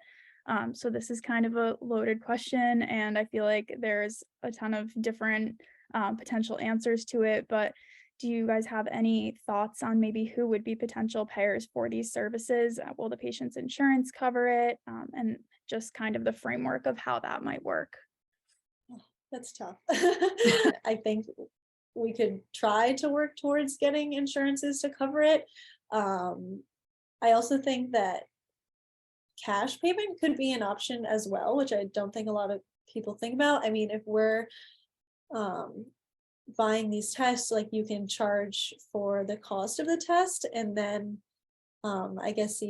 S1: So this is kind of a loaded question, and I feel like there's a ton of different potential answers to it. But do you guys have any thoughts on maybe who would be potential payers for these services? Will the patient's insurance cover it? And just kind of the framework of how that might work.
S4: That's tough. I think we could try to work towards getting insurances to cover it. I also think that cash payment could be an option as well, which I don't think a lot of people think about. I mean, if we're buying these tests, like, you can charge for the cost of the test, and then I guess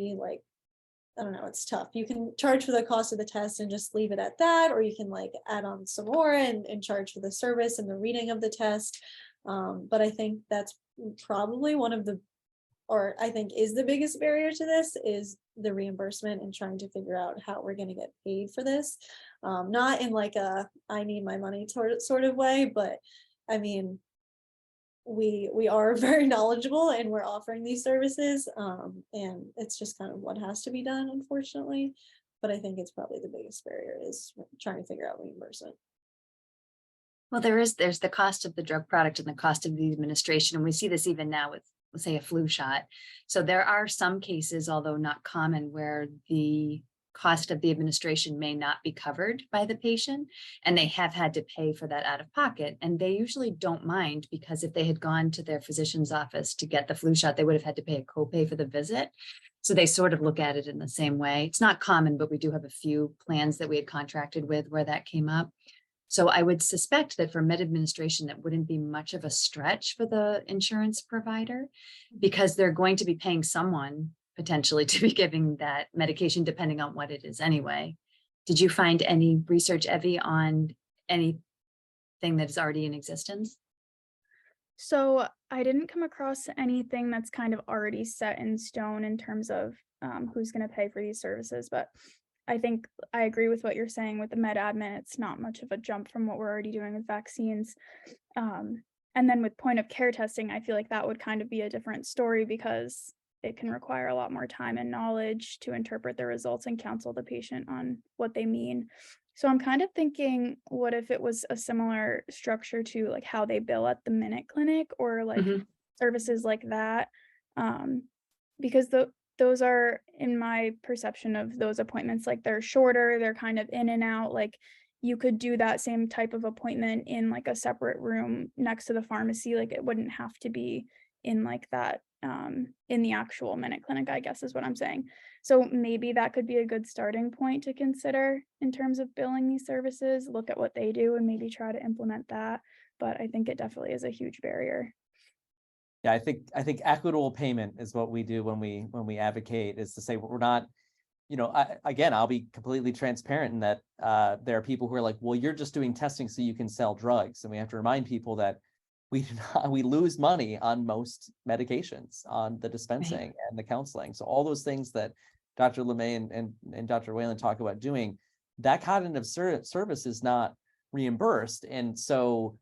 S4: I don't know, it's tough. You can charge for the cost of the test and just leave it at that, or you can add on some more and charge for the service and the reading of the test. But I think that's probably I think is the biggest barrier to this, is the reimbursement and trying to figure out how we're going to get paid for this. Not in I need my money sort of way, but I mean, we are very knowledgeable and we're offering these services, and it's just kind of what has to be done, unfortunately. But I think it's probably the biggest barrier is trying to figure out reimbursement.
S3: Well, there's the cost of the drug product and the cost of the administration, and we see this even now with, let's say, a flu shot. So there are some cases, although not common, where the cost of the administration may not be covered by the patient, and they have had to pay for that out of pocket. And they usually don't mind, because if they had gone to their physician's office to get the flu shot, they would have had to pay a copay for the visit. So they sort of look at it in the same way. It's not common, but we do have a few plans that we had contracted with where that came up. So I would suspect that for med administration, that wouldn't be much of a stretch for the insurance provider, because they're going to be paying someone potentially to be giving that medication, depending on what it is anyway. Did you find any research, Evie, on anything that is already in existence?
S1: So I didn't come across anything that's kind of already set in stone in terms of who's going to pay for these services, but I think I agree with what you're saying with the med admin. It's not much of a jump from what we're already doing with vaccines. And then with point of care testing, I feel like that would kind of be a different story, because it can require a lot more time and knowledge to interpret the results and counsel the patient on what they mean. So I'm kind of thinking, what if it was a similar structure to how they bill at the Minute Clinic, or services like that? Because those are, in my perception of those appointments, they're shorter, they're kind of in and out. You could do that same type of appointment in a separate room next to the pharmacy. It wouldn't have to be in that in the actual Minute Clinic, I guess is what I'm saying. So maybe that could be a good starting point to consider in terms of billing these services. Look at what they do and maybe try to implement that. But I think it definitely is a huge barrier.
S2: Yeah, I think equitable payment is what we do when we advocate, is to say we're not, I'll be completely transparent in that there are people who are like, well, you're just doing testing so you can sell drugs. And we have to remind people that we lose money on most medications, on the dispensing and the counseling. So all those things that Dr. Lemay and Dr. Whalen talk about doing, that cognitive service is not reimbursed. And so,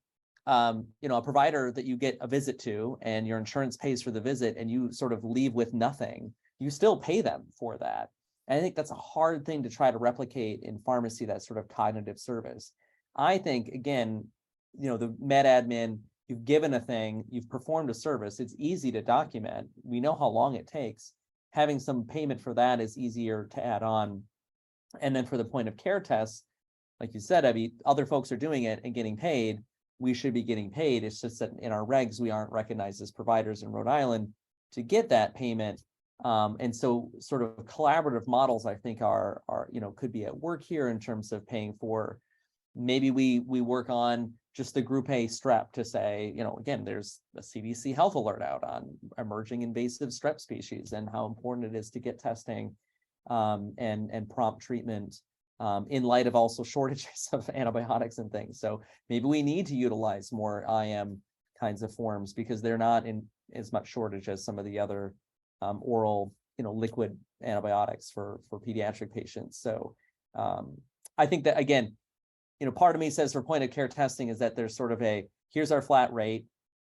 S2: a provider that you get a visit to and your insurance pays for the visit and you sort of leave with nothing, you still pay them for that. And I think that's a hard thing to try to replicate in pharmacy, that sort of cognitive service. I think, again, the med admin, you've given a thing, you've performed a service, it's easy to document. We know how long it takes. Having some payment for that is easier to add on. And then for the point of care tests, like you said, Abby, other folks are doing it and getting paid. We should be getting paid. It's just that in our regs, we aren't recognized as providers in Rhode Island to get that payment. And so sort of collaborative models, I think, are could be at work here in terms of paying for. Maybe we work on just the group A strep to say, again, there's a CDC health alert out on emerging invasive strep species and how important it is to get testing and prompt treatment in light of also shortages of antibiotics and things. So maybe we need to utilize more IM kinds of forms because they're not in as much shortage as some of the other oral, liquid antibiotics for pediatric patients. So I think that, again, part of me says for point of care testing is that there's sort of here's our flat rate,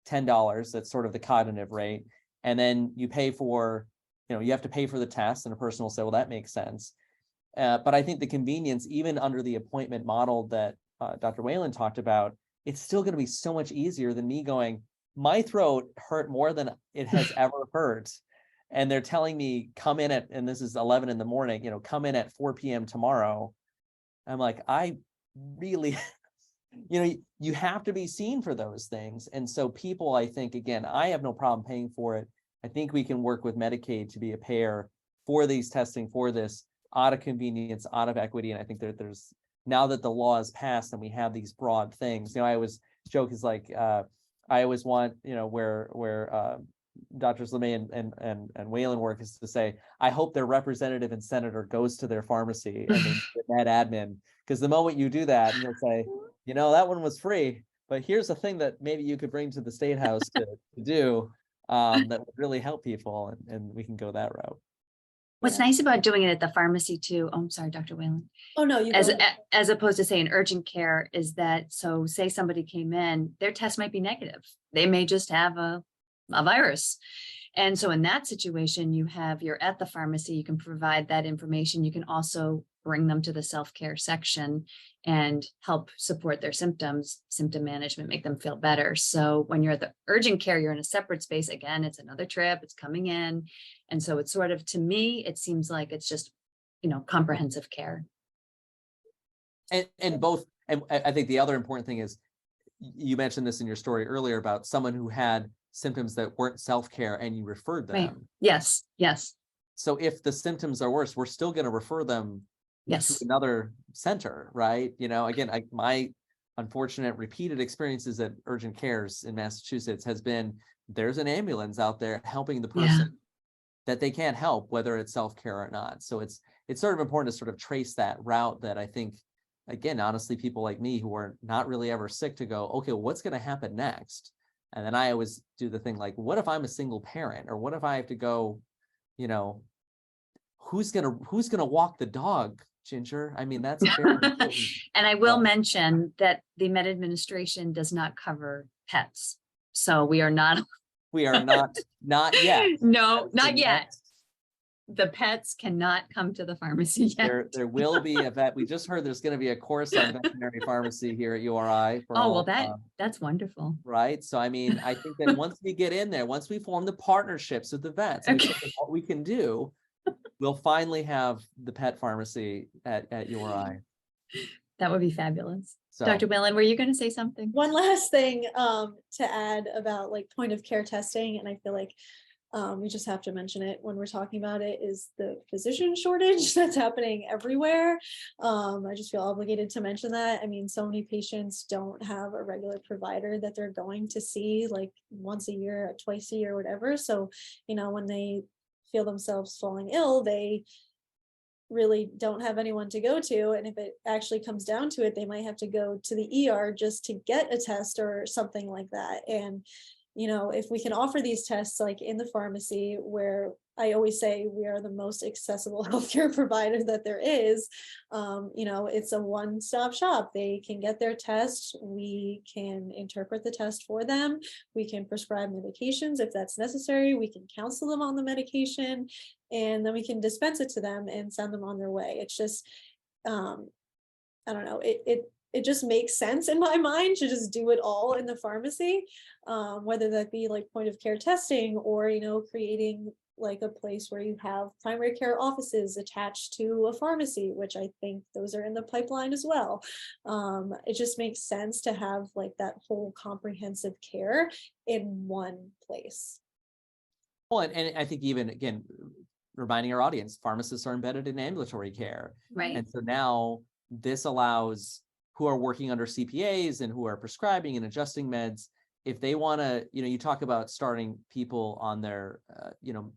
S2: $10. That's sort of the cognitive rate. And then you pay for, you have to pay for the test, and a person will say, well, that makes sense. But I think the convenience, even under the appointment model that Dr. Whalen talked about, it's still going to be so much easier than me going, my throat hurt more than it has ever hurt. And they're telling me, come in at, and this is 11 in the morning, come in at 4 p.m. tomorrow. I'm like, I really, you have to be seen for those things. And so people, I think, again, I have no problem paying for it. I think we can work with Medicaid to be a payer for these testing, for this, out of convenience, out of equity. And I think there's, now that the law is passed and we have these broad things, I always joke is like, I always want, where Doctors Lemay and Whalen work is to say, I hope their representative and senator goes to their pharmacy and they get that admin. Because the moment you do that, and you'll say, that one was free, but here's a thing that maybe you could bring to the State House to do that would really help people, and we can go that route.
S3: What's nice about doing it at the pharmacy too, I'm sorry, Dr. Whalen.
S4: Oh, no, you
S3: as opposed to say in urgent care is that, so say somebody came in, their test might be negative. They may just have a virus. And so in that situation, you're at the pharmacy, you can provide that information. You can also bring them to the self-care section and help support their symptom management, make them feel better. So when you're at the urgent care, you're in a separate space. Again, it's another trip, it's coming in. And so it's sort of, to me, it seems like it's just, comprehensive care.
S2: And both, and I think the other important thing is, you mentioned this in your story earlier about someone who had symptoms that weren't self-care and you referred them.
S3: Right. Yes.
S2: So if the symptoms are worse, we're still going to refer them to another center, right? Again, my unfortunate repeated experiences at urgent cares in Massachusetts has been, there's an ambulance out there helping the person that they can't help, whether it's self-care or not. So it's sort of important to sort of trace that route that I think, again, honestly, people like me who are not really ever sick to go, okay, well, what's going to happen next? And then I always do the thing like, what if I'm a single parent, or what if I have to go, who's gonna walk the dog, Ginger? I mean, that's very important.
S3: And I will mention that the Med Administration does not cover pets. So we are not not yet.
S2: That's
S3: No, not
S2: the
S3: yet.
S2: next.
S3: The pets cannot come to the pharmacy yet.
S2: There will be a vet. We just heard there's going to be a course on veterinary pharmacy here at URI.
S3: That's wonderful.
S2: Right. So, I mean, I think that once we get in there, once we form the partnerships with the vets, and what we can do, we'll finally have the pet pharmacy at URI.
S3: That would be fabulous.
S2: So,
S3: Dr. Whalen, were you going to say something?
S4: One last thing to add about point of care testing, and I feel like we just have to mention it when we're talking about it, is the physician shortage that's happening everywhere. I just feel obligated to mention that. I mean, so many patients don't have a regular provider that they're going to see once a year, twice a year, whatever. So, when they feel themselves falling ill, they really don't have anyone to go to. And if it actually comes down to it, they might have to go to the ER just to get a test or something like that. And if we can offer these tests like in the pharmacy, where I always say we are the most accessible healthcare provider that there is, it's a one-stop shop. They can get their test. We can interpret the test for them. We can prescribe medications if that's necessary. We can counsel them on the medication, and then we can dispense it to them and send them on their way. It's just, I don't know, it just makes sense in my mind to just do it all in the pharmacy, whether that be like point of care testing, or creating like a place where you have primary care offices attached to a pharmacy, which I think those are in the pipeline as well. It just makes sense to have like that whole comprehensive care in one place.
S2: Well, and I think even, again, reminding our audience, pharmacists are embedded in ambulatory care.
S3: Right.
S2: And so now this allows who are working under CPAs and who are prescribing and adjusting meds, if they want to, you talk about starting people on their,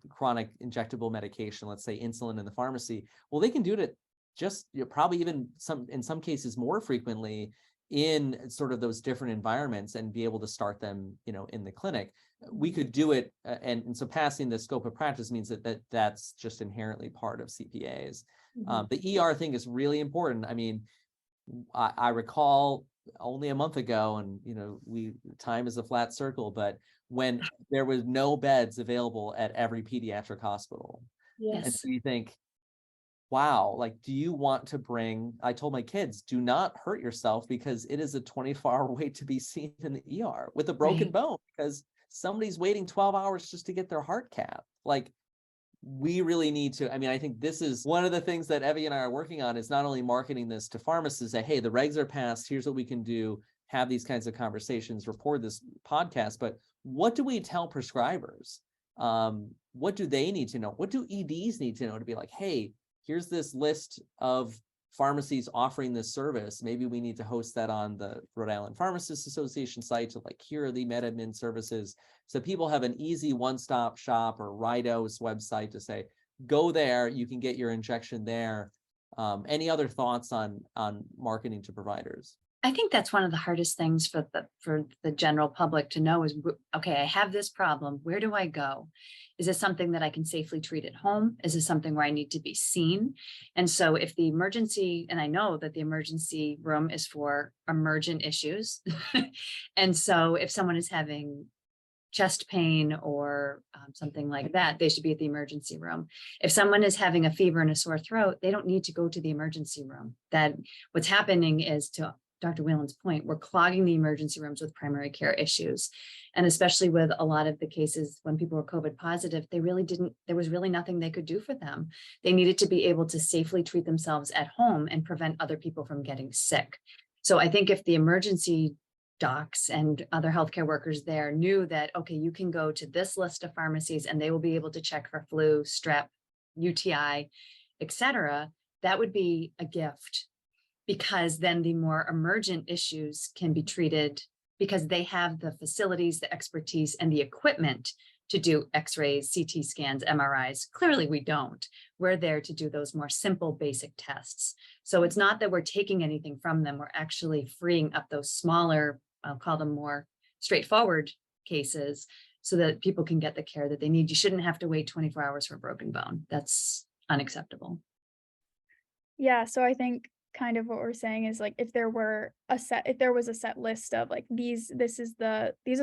S2: chronic injectable medication, let's say insulin in the pharmacy. Well, they can do it just probably even in some cases more frequently in sort of those different environments, and be able to start them, in the clinic. We could do it, and so passing the scope of practice means that's just inherently part of CPAs.
S4: Mhm.
S2: The ER thing is really important. I mean, I recall only a month ago, and time is a flat circle, but when there was no beds available at every pediatric hospital.
S4: Yes.
S2: And so you think, wow, like, do you want to I told my kids, do not hurt yourself, because it is a 24-hour wait to be seen in the ER with a broken bone, because somebody's waiting 12 hours just to get their heart capped. Like, we really need to, I think this is one of the things that Evie and I are working on, is not only marketing this to pharmacists, say, hey, the regs are passed, here's what we can do, have these kinds of conversations, record this podcast, but what do we tell prescribers? What do they need to know? What do EDs need to know to be like, hey, here's this list of pharmacies offering this service. Maybe we need to host that on the Rhode Island Pharmacists Association site, to like, here are the MedAdmin services. So people have an easy one-stop shop, or Rido's website to say, go there, you can get your injection there. Any other thoughts on marketing to providers?
S3: I think that's one of the hardest things for the general public to know is, okay, I have this problem. Where do I go? Is this something that I can safely treat at home? Is this something where I need to be seen? And so if the emergency, and I know that the emergency room is for emergent issues. And so if someone is having chest pain or something like that, they should be at the emergency room. If someone is having a fever and a sore throat, they don't need to go to the emergency room. That what's happening is, to Dr. Whalen's point, we're clogging the emergency rooms with primary care issues. And especially with a lot of the cases when people were COVID positive, there was really nothing they could do for them. They needed to be able to safely treat themselves at home and prevent other people from getting sick. So I think if the emergency docs and other healthcare workers there knew that, okay, you can go to this list of pharmacies and they will be able to check for flu, strep, UTI, etc., that would be a gift, because then the more emergent issues can be treated, because they have the facilities, the expertise, and the equipment to do x-rays, CT scans, MRIs. Clearly we don't. We're there to do those more simple, basic tests. So it's not that we're taking anything from them. We're actually freeing up those smaller, I'll call them more straightforward cases, so that people can get the care that they need. You shouldn't have to wait 24 hours for a broken bone. That's unacceptable.
S1: Yeah, so I think kind of what we're saying is, like, if there was a set list of like these are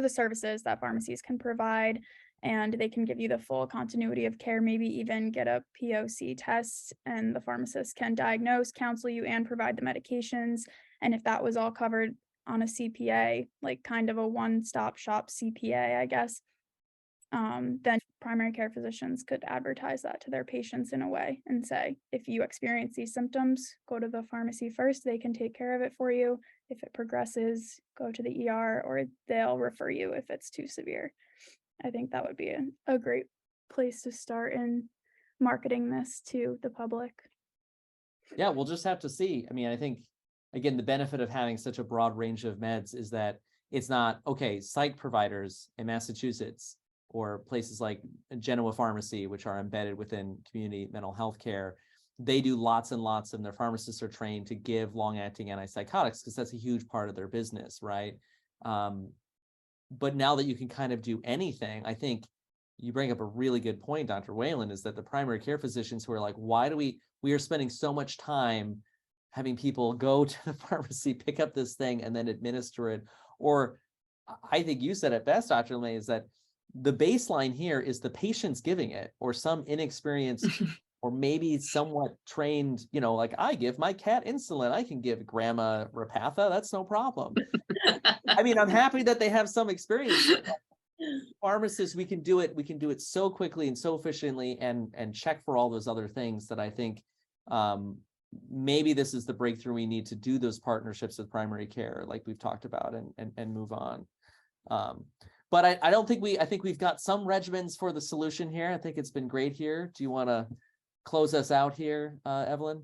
S1: the services that pharmacies can provide, and they can give you the full continuity of care, maybe even get a POC test, and the pharmacist can diagnose, counsel you, and provide the medications. And if that was all covered on a CPA, like kind of a one-stop shop CPA, I guess, then primary care physicians could advertise that to their patients in a way and say, if you experience these symptoms, go to the pharmacy first. They can take care of it for you. If it progresses, go to the ER, or they'll refer you if it's too severe. I think that would be a great place to start in marketing this to the public.
S2: Yeah, we'll just have to see. I think, again, the benefit of having such a broad range of meds is that it's not, okay, psych providers in Massachusetts or places like Genoa Pharmacy, which are embedded within community mental health care, they do lots and lots, and their pharmacists are trained to give long-acting antipsychotics because that's a huge part of their business, right? But now that you can kind of do anything, I think you bring up a really good point, Dr. Whalen, is that the primary care physicians who are like, why do we are spending so much time having people go to the pharmacy, pick up this thing and then administer it? Or I think you said it best, Dr. Lemay, is that the baseline here is the patient's giving it, or some inexperienced or maybe somewhat trained, like I give my cat insulin, I can give grandma Repatha, that's no problem. I mean, I'm happy that they have some experience. Pharmacists, we can do it so quickly and so efficiently and check for all those other things that I think maybe this is the breakthrough we need to do those partnerships with primary care, like we've talked about, and move on. But I think we've got some regimens for the solution here. I think it's been great here. Do you want to close us out here, Evelyn?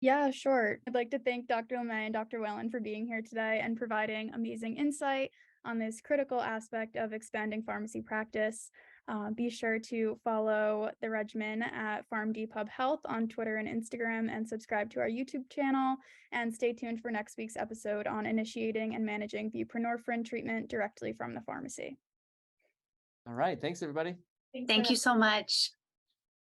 S1: Yeah, sure. I'd like to thank Dr. Lemay and Dr. Whalen for being here today and providing amazing insight on this critical aspect of expanding pharmacy practice. Be sure to follow the regimen at PharmD Health on Twitter and Instagram, and subscribe to our YouTube channel. And stay tuned for next week's episode on initiating and managing buprenorphine treatment directly from the pharmacy.
S2: All right. Thanks, everybody.
S4: Thanks
S3: Thank
S4: for
S3: you so much.